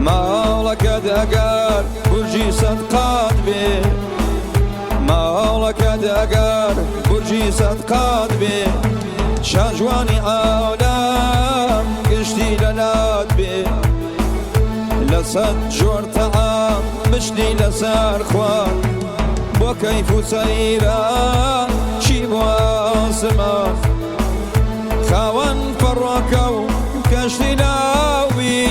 مالك دقار برجي صدقات بي مالك دقار برجي صدقات بي شاجواني عالم قشتي لناد بي لصد جور طعام بشتي لسار خوان بو كيف سيران شي بو سما خوان فروكو كشتي لاوي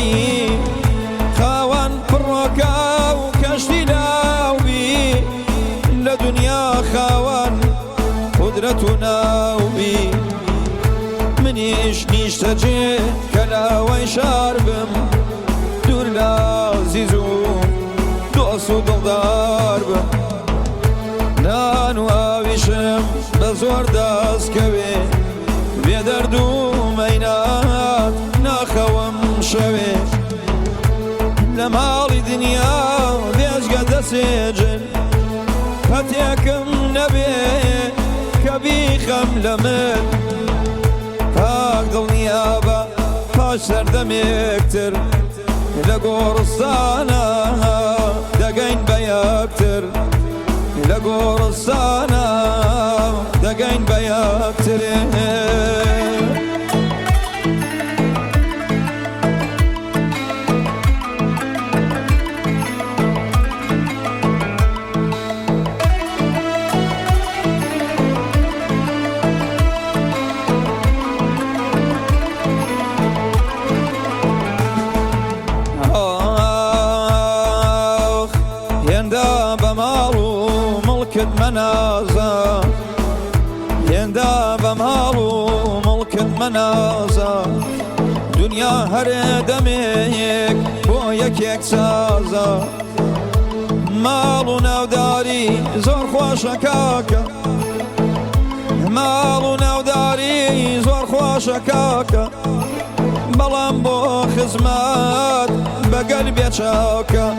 خوان فروكو كشتي لاوي لدنيا خوان قدرتنا وبي منيش نيشتجي كلاوي شاربم دور لازيزو دوسو دلداربم نانو آویشم بزور دست کبی بی دردو مینات نخوام شوی لمالی دنیا بیشگه دسیجن هتیکم نبی کبی خم لمن پاک دل نیابا پاش سردمکتر لگورستانا دگین بیاکتر لگورستانا دگین بیاکتر منازا يندا بمالو ملك المنازا دنيا هر دميك بويك يكسازا مالو نوداري زور خوشكاكا مالو نوداري زور خوشكاكا بلان بو خزمات بقلبي شاكا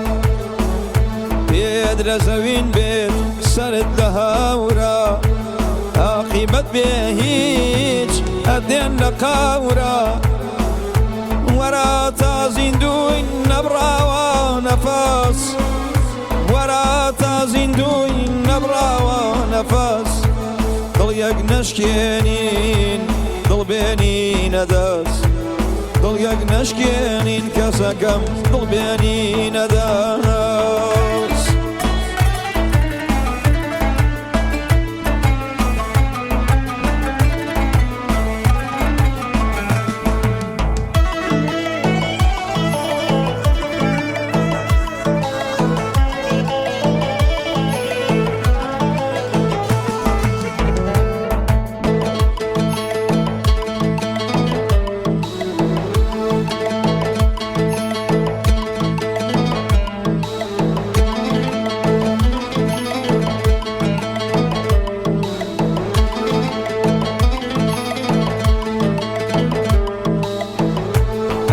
بيدر زوين بيت سرد دهاورا عاقبت بهيج الدين لقاورا ورا تازندوين نبرا ونفاس ورا تازندوين نبرا ونفاس ضل يقنشكينين ضل بيني نداس ضل يقنشكينين كسكم ضل بيني نداس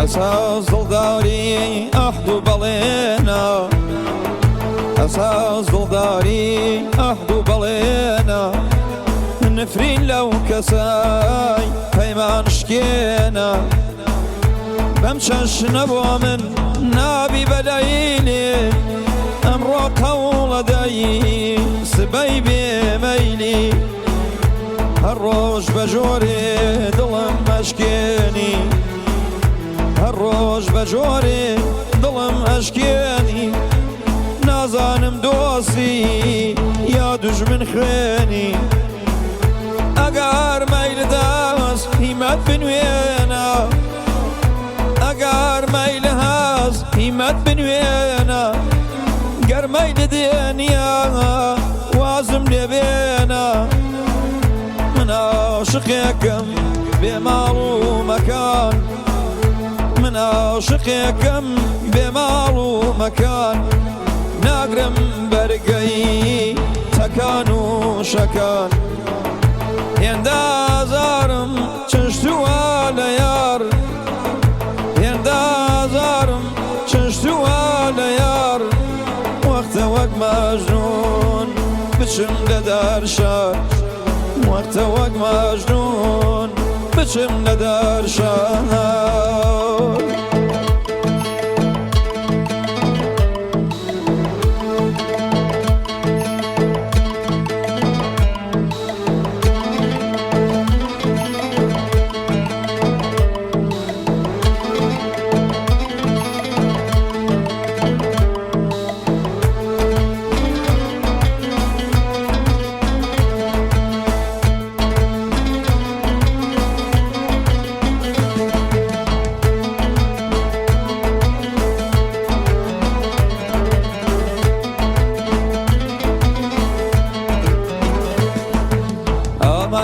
أساس ضلداري أحدو بلينا أساس ضلداري أحدو بلينا نفرين لو كساي هيما نشكينا بمشش نبو من نابي بلايلي أمرو قول داي سبيبي ميلي هالروج بجوري دلم مشكيني هالروج بجوري دڵم ئەشکێنی نازانم دۆسی یا دوژمن خوێنی ئەگەر مەیل دەست هیمەت بنوێنە ئەگەر مەیل هەست هیمەت بنوێنە گەر مەیل دێنیە وازم لێبێنە من عاشقێکم بێماڵ و مەکان من عاشقێکم بێماڵ و مەکان ناگرم بەرگەی تەکان و شەکان هێندازارم چنشتووە لە یار هێندازارم چنشتووە لە یار وەختە وەک مەژنون بچم لەدار شار وەختە وەک مەجنون بچم لەدار شار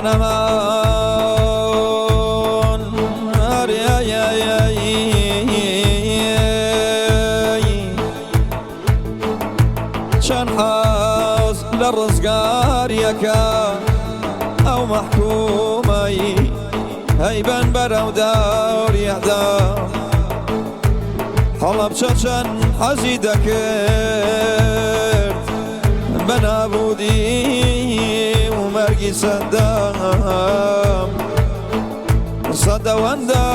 aman aman ay ay ay ay چەند حەز لە ڕزگاریەکە ئەو مەحکومەی هەیبەن بەرەو داوریەدا هەڵە بچە چەند حەزی دەکرد بە نابوودی مەرگی سەدەم سەدەوەندە